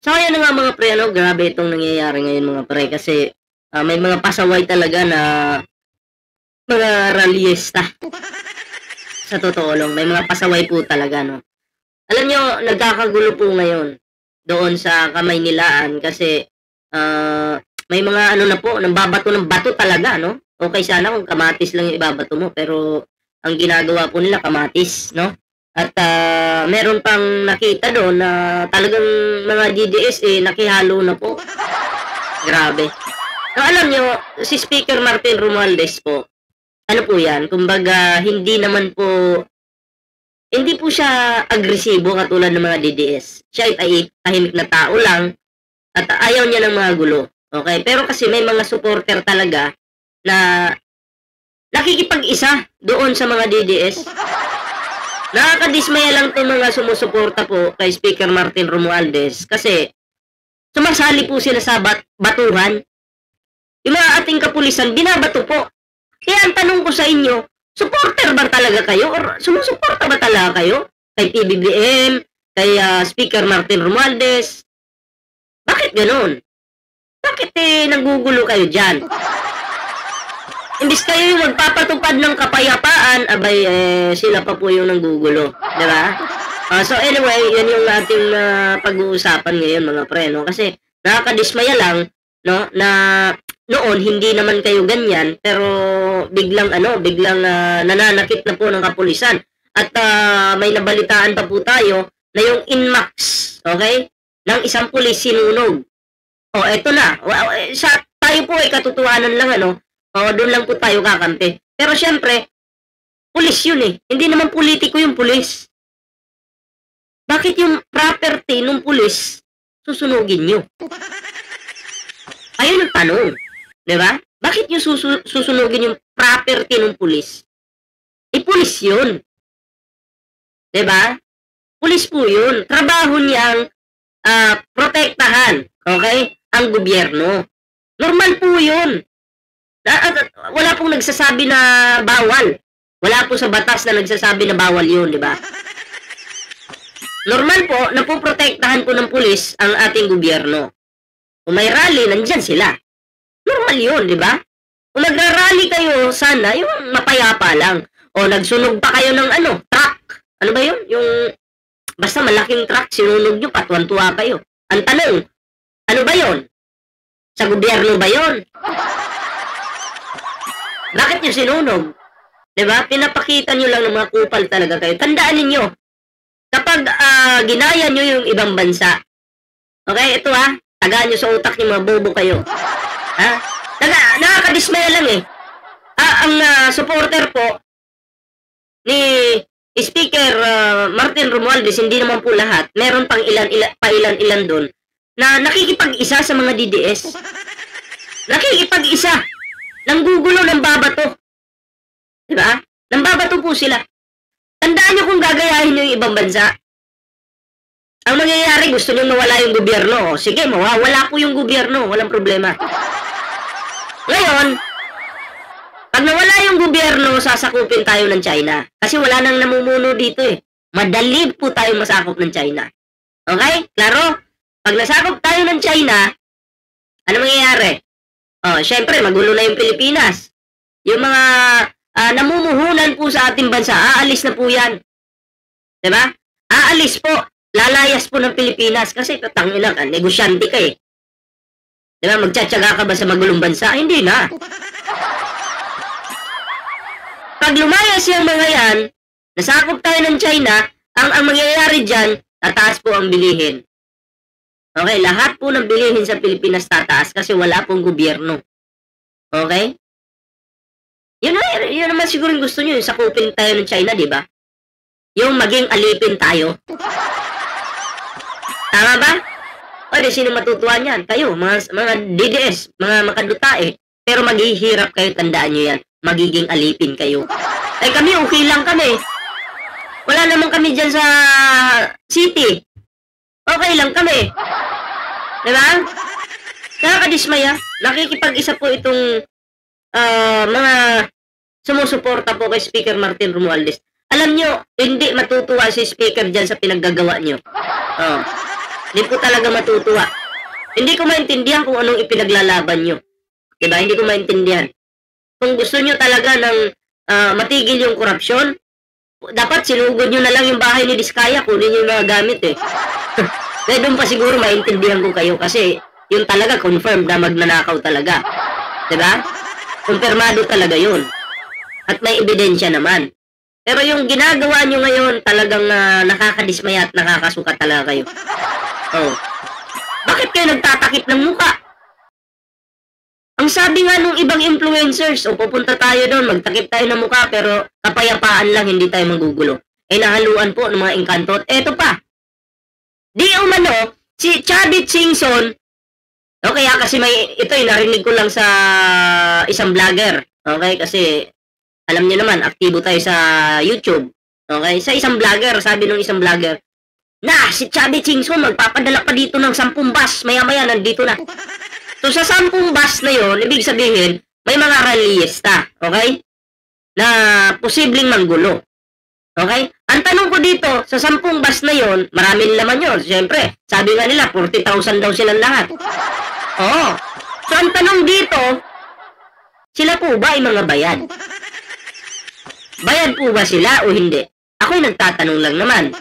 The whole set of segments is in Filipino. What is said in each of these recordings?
So, ayan na nga mga pre, ano, grabe itong nangyayari ngayon mga pre kasi may mga pasaway talaga na mga ralyesta. Sa totoo lang, may mga pasaway po talaga, no. Alam nyo, nagkakagulo po ngayon doon sa Kamaynilaan kasi may mga ano na po, nambabato ng bato talaga, no. Okay sana kung kamatis lang yung ibabato mo, pero ang ginagawa po nila kamatis, no. At meron pang nakita doon na talagang mga DDS nakihalo na po. Grabe. So, alam nyo, si Speaker Martin Romualdez po, ano po yan, kumbaga hindi po siya agresibo katulad ng mga DDS. Siya ay tahimik na tao lang at ayaw niya ng mga gulo. Okay? Pero kasi may mga supporter talaga na nakikipag-isa doon sa mga DDS. Nakakadismaya lang itong mga sumusuporta po kay Speaker Martin Romualdez kasi sumasali po sila sa batuhan. Yung mga ating kapulisan, binabato po. Kaya ang tanong ko sa inyo, supporter ba talaga kayo? Or sumusuporta ba talaga kayo? Kay PBBM, kay Speaker Martin Romualdez? Bakit ganun? Bakit nagugulo kayo dyan? Imbis kayo yung magpapatupad ng kapayapaan, abay, sila pa po yung nanggugulo. Diba? So anyway, yan yung ating pag-uusapan ngayon mga pre, no? Kasi nakakadismaya lang, no, na noon hindi naman kayo ganyan, pero biglang nananakit na po ng kapulisan. At may nabalitaan pa po tayo na yung Inmax, okay? Ng isang pulis sinunog. O, eto na. Tayo po ay katotohanan lang, ano? O, doon lang po tayo kakampi. Pero syempre, pulis yun eh. Hindi naman politiko yung pulis. Bakit yung property ng pulis susunugin nyo? Ayun ang tanong. Diba? Bakit yung susunugin yung property ng pulis? Pulis yun. Diba? Pulis po yun. Trabaho niyang protektahan, okay, ang gobyerno. Normal po yun. Wala pong nagsasabi na bawal. Wala po sa batas na nagsasabi na bawal yun, di ba? Normal po na po protektahan po ng pulis ang ating gobyerno. Kung may rally, nandyan sila. Normal yun, di ba? Kung nagra-rally kayo, sana, yung mapayapa lang. O nagsunog pa kayo ng truck. Ano ba yun? Yung basta malaking truck, sinunog nyo, patuwan-tuwa kayo. Ang tanong, ano ba yun? Sa gobyerno ba yun? Bakit nyo sinunog? Diba? Pinapakita nyo lang ng mga kupal talaga kayo. Tandaan ninyo, kapag ginaya nyo yung ibang bansa, okay, ito tagaan nyo sa utak nyo, mga bobo kayo. Nakakadismaya lang eh. Ang supporter po ni Speaker Martin Romualdez, hindi naman po lahat. Meron pang ilan doon na nakikipag-isa sa mga DDS. Nakikipag-isa. Nanggugulo ng babato. Diba? Nang babato po sila. Tandaan nyo kung gagayahin nyo yung ibang bansa. Ang mangyayari, gusto nyo mawala yung gobyerno. Sige, mawawala po yung gobyerno. Walang problema. Ngayon, pag nawala yung gobyerno, sasakupin tayo ng China. Kasi wala nang namumuno dito eh. Madali po tayo masakop ng China. Okay? Klaro? Pag nasakop tayo ng China, ano mangyayari? Syempre, magulo na yung Pilipinas. Yung mga namumuhunan po sa ating bansa, aalis na po yan. Diba? Aalis po. Lalayas po ng Pilipinas. Kasi tatangina ka, negosyante ka eh. Diba? Magtsatsaga ka ba sa magulong bansa? Hindi na. Pag lumayas yung mga yan, nasakop tayo ng China, ang mangyayari dyan, tataas po ang bilihin. Okay, lahat po ng bilihin sa Pilipinas tataas kasi wala pong gobyerno. Okay? Yun naman siguro yung gusto nyo, yung sakupin tayo ng China, di ba? Yung maging alipin tayo. Tama ba? O, sino matutuwa niyan? Kayo, mga DDS, mga makadutae. Pero maghihirap kayo, tandaan nyo yan. Magiging alipin kayo. Kami, okay lang kami. Wala naman kami dyan sa city. Okay lang kami. Diba? Nakakadismaya. Nakikipag-isa po itong mga sumusuporta po kay Speaker Martin Romualdez. Alam nyo, hindi matutuwa si Speaker dyan sa pinaggagawa nyo. Hindi po talaga matutuwa. Hindi ko maintindihan kung anong ipinaglalaban nyo. Diba? Hindi ko maintindihan. Kung gusto nyo talaga ng matigil yung korupsyon, dapat sinugod nyo na lang yung bahay ni Diskaya, kunin nyo yung mga gamit eh. Kaya doon pa siguro maintindihan ko kayo kasi yun talaga confirmed na magnanakaw talaga. Diba? Kumpirmado talaga yun. At may ebidensya naman. Pero yung ginagawa nyo ngayon talagang nakakadismaya at nakakasuka talaga kayo. Oh. Bakit kayo nagtatakip ng muka? Ang sabi nga nung ibang influencers, pupunta tayo doon, magtakip tayo ng mukha, pero kapayapaan lang, hindi tayo magugulo. Nahaluan po ng mga engkanto. Eto pa. Di umano, si Chavit Singson, kaya kasi ito narinig ko lang sa isang vlogger. Okay, kasi alam niyo naman, aktibo tayo sa YouTube. Okay, sa isang vlogger, sabi nung isang vlogger, si Chavit Singson, magpapadala pa dito ng 10 bus, maya-maya nandito na. So, sa 10 bus na yon, ibig sabihin, may mga rallyista, okay? Na posibleng manggulo. Okay? Ang tanong ko dito, sa 10 bus na yon, maraming laman yun. Siyempre, sabi nga nila, 40,000 daw silang lahat. Oo. So, ang tanong dito, sila po ba ay mga bayad? Bayad po ba sila o hindi? Ako'y nagtatanong lang naman.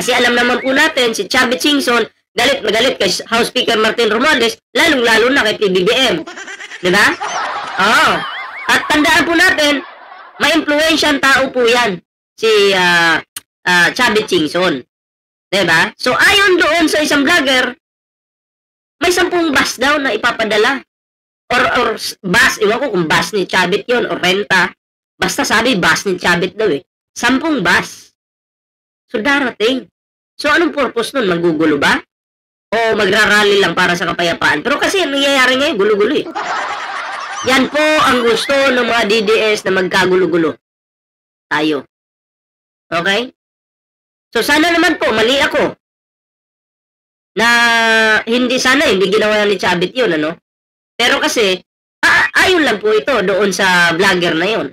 Kasi alam naman po natin, si Chavit Singson, galit na galit kay House Speaker Martin Romualdez, lalong-lalo na kay PBBM. Diba? Oo. At tandaan po natin, ma-influensyang tao po yan, si Chavit Singson. Diba? So, ayon doon sa isang vlogger, may 10 bus daw na ipapadala. Or bus, iwan ko kung bus ni Chavit yon o renta. Basta sabi, bus ni Chavit daw eh. 10 bus. So, darating. So, anong purpose nun? Magugulo ba? O magrarally lang para sa kapayapaan? Pero kasi nangyayari ngayon, gulo-gulo eh. Yan po ang gusto ng mga DDS na magkagulo-gulo. Tayo. Okay? So, sana naman po, mali ako. Na hindi ginawa ni Chavit yun, ano? Pero kasi, ayon lang po ito doon sa vlogger na yun.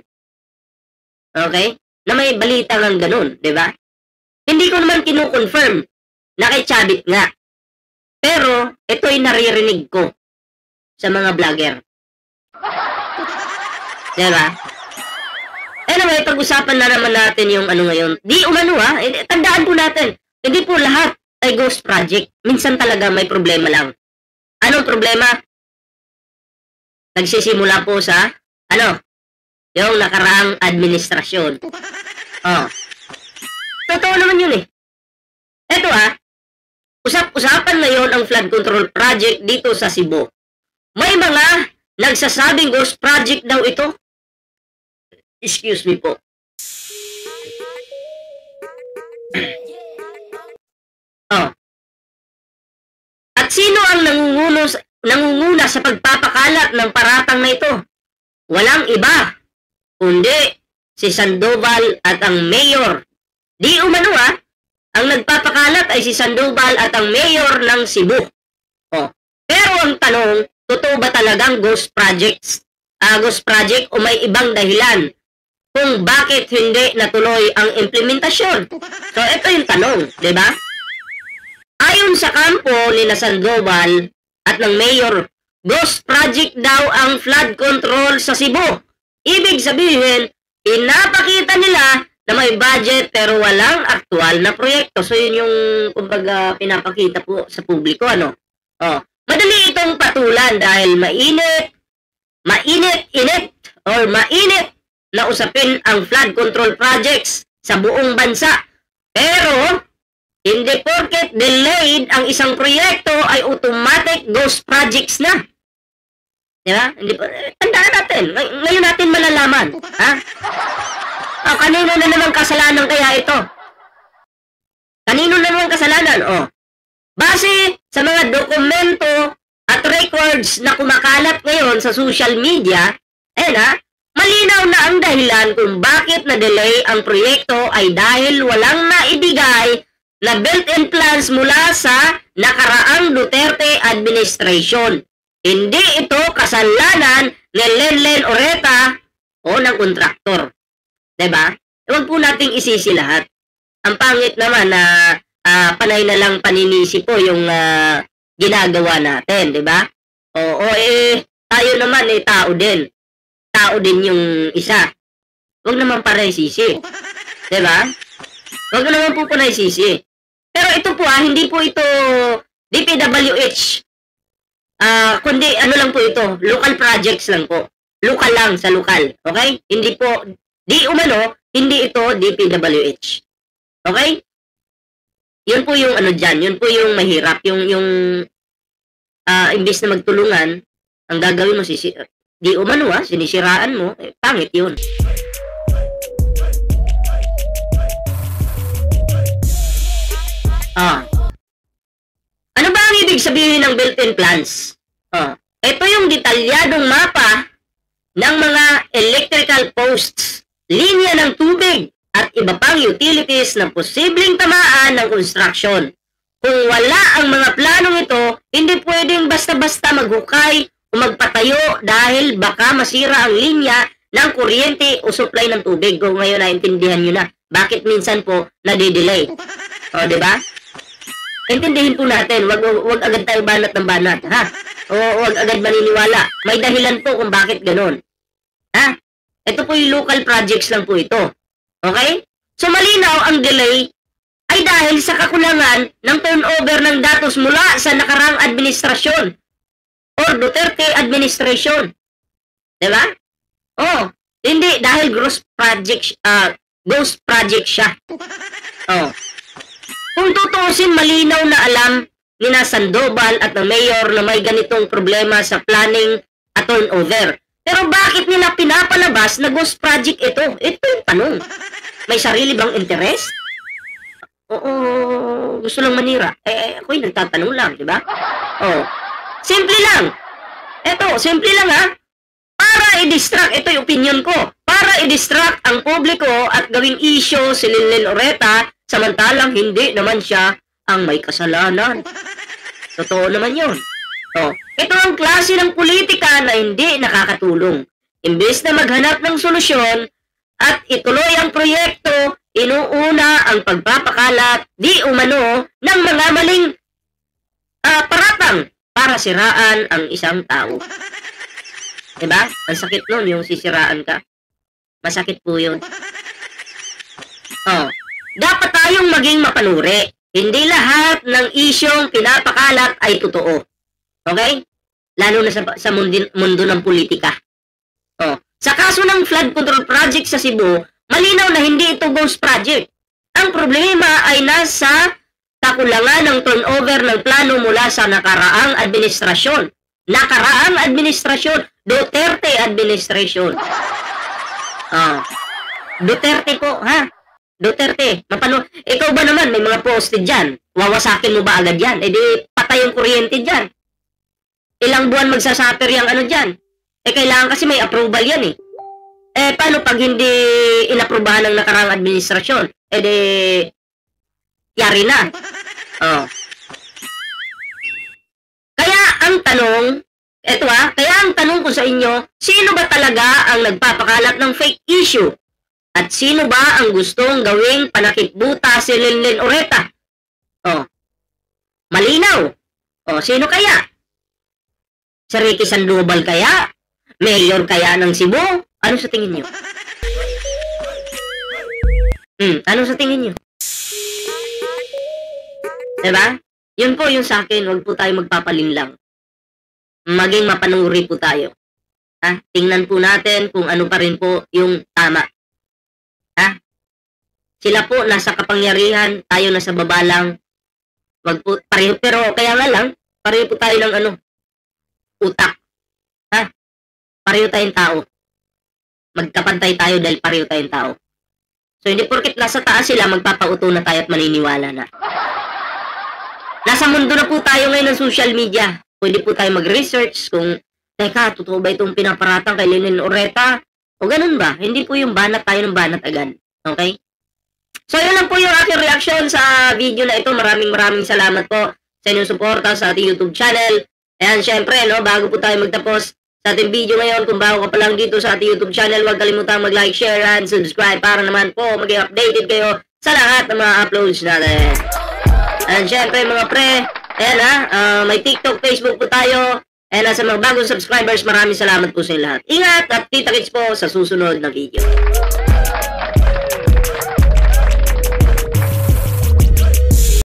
Okay? Na may balita ng ganun, di ba? Hindi ko naman kinukonfirm na kay Chavit nga. Pero, ito'y naririnig ko sa mga vlogger. Diba? Anyway, pag-usapan na naman natin yung ano ngayon. Di umano tandaan po natin, hindi po lahat ay ghost project. Minsan talaga may problema lang. Anong problema? Nagsisimula po sa, yung nakaraang administrasyon. Totoo naman yun eh. Eto usap-usapan ngayon ang flood control project dito sa Cebu. May mga nagsasabing ghost project daw ito. Excuse me po. At sino ang nangunguna sa pagpapakalat ng paratang na ito? Walang iba, kundi si Sandoval at ang mayor. Di umano ang nagpapakalat ay si Sandoval at ang mayor ng Cebu. Pero ang tanong, totoo ba talagang ghost project o may ibang dahilan kung bakit hindi natuloy ang implementasyon? So, ito yung tanong, di ba? Ayon sa kampo ni Sandoval at ng mayor, ghost project daw ang flood control sa Cebu. Ibig sabihin, pinapakita nila na may budget pero walang aktual na proyekto. So, yun yung, kumbaga, pinapakita po sa publiko, madali itong patulan dahil mainit na usapin ang flood control projects sa buong bansa. Pero, hindi porket delayed ang isang proyekto ay automatic ghost projects na. Diba? Tandaan natin. Ngayon natin malalaman. Kanino na naman kasalanan kaya ito? Kanino na naman kasalanan? Base sa mga dokumento at records na kumakalat ngayon sa social media, malinaw na ang dahilan kung bakit na-delay ang proyekto ay dahil walang naibigay na built-in plans mula sa nakaraang Duterte administration. Hindi ito kasalanan ni Lenlen Oreta o ng kontraktor. Diba? Huwag po nating isisi lahat. Ang pangit naman na panay na lang paninisi po yung ginagawa natin, di ba? Oo, tayo naman tao din. Tao din yung isa. Huwag naman pareho sisi. Di ba? Huwag naman po pareho sisi. Pero ito po hindi po ito DPWH. Kundi ano lang po ito, local projects lang po. Lokal lang sa lokal. Okay? Hindi po, hindi ito DPWH. Okay? Yun po yung ano dyan, yun po yung mahirap. Yung imbes na magtulungan, ang gagawin mo, sinisiraan mo, pangit yun. Ano ba ang ibig sabihin ng built-in plans? Ito yung detalyadong mapa ng mga electrical posts, linya ng tubig, at iba pang utilities na posibleng tamaan ng construction. Kung wala ang mga planong ito, hindi pwedeng basta-basta maghukay o magpatayo dahil baka masira ang linya ng kuryente o supply ng tubig. Kung ngayon naintindihan nyo na, bakit minsan po nadidelay. O, diba? Intindihin po natin, wag agad tayo banat ng banat, ha? O wag agad maniniwala. May dahilan po kung bakit ganun. Ha? Ito po yung local projects lang po ito. Okay? So malinaw ang delay ay dahil sa kakulangan ng turnover ng datos mula sa nakarang administrasyon or Duterte administration. Diba? Hindi dahil ghost project siya. Kung tutuusin, malinaw na alam ni Sandoval at ng mayor na may ganitong problema sa planning at turnover. Pero bakit nila pinapalabas na ghost project ito? Ito yung tanong. May sarili bang interest? Oo, gusto lang manira. Ako'y nagtatanong lang, di ba? Simple lang. Simple lang ha. Para i-distract, ito yung opinion ko. Para i-distract ang publiko at gawing issue si Lenlen Oreta, samantalang hindi naman siya ang may kasalanan. Totoo naman yun. Ito ang klase ng politika na hindi nakakatulong. Imbes na maghanap ng solusyon at ituloy ang proyekto, inuuna ang pagpapakalat di umano ng mga maling paratang para siraan ang isang tao. Diba? Ang sakit nun yung sisiraan ka. Masakit po yun. Dapat tayong maging mapanuri. Hindi lahat ng isyong pinapakalat ay totoo. Okay? Lalo na sa mundo ng politika. Sa kaso ng flood control project sa Cebu, malinaw na hindi ito ghost project. Ang problema ay nasa kakulangan ng turnover ng plano mula sa nakaraang administrasyon. Duterte administration. Duterte po, ha? Duterte, ikaw ba naman, may mga posted dyan? Wawasakin mo ba agad yan? Di patay yung kuryente dyan. Ilang buwan magsasuffer yung ano dyan? Kailangan kasi may approval yan paano pag hindi inaprubahan ng nakarang administrasyon? Yari na. Kaya ang tanong ko sa inyo, sino ba talaga ang nagpapakalat ng fake issue? At sino ba ang gustong gawing panakitbuta si Lenlen Oreta? Malinaw. Sino kaya? Si Ricky Sandoval kaya? Mayor kaya ng Cebu? Ano sa tingin nyo? Ano sa tingin nyo? Diba? Yun po yung sa akin, huwag po tayo magpapalinlang. Maging mapanuri po tayo. Tingnan po natin kung ano pa rin po yung tama. Sila po nasa kapangyarihan, tayo nasa baba lang. Pareho, pero kaya nga lang, pareho po tayo ng utak. Pareho tayong tao. Magkapantay tayo dahil pareho tayong tao. So hindi porket nasa taas sila, magpapauto na tayo at maniniwala na. Nasa mundo na po tayo ngayon ng social media. Pwede po tayo mag-research kung, teka, totoo ba itong pinaparatang kay Lenlen Oreta? O ganun ba? Hindi po yung banat tayo ng banat agad. Okay? So, yun lang po yung aking reaction sa video na ito. Maraming salamat po sa inyong suporta sa ating YouTube channel. Ayan, syempre, bago po tayo magtapos sa ating video ngayon, kung bago ka pa lang dito sa ating YouTube channel, huwag kalimutang mag-like, share, and subscribe para naman po maging updated kayo sa lahat ng mga uploads natin. And syempre mga pre, ayan may TikTok, Facebook po tayo. And sa mga bagong subscribers, maraming salamat po sa lahat. Ingat at kita-kits po sa susunod na video.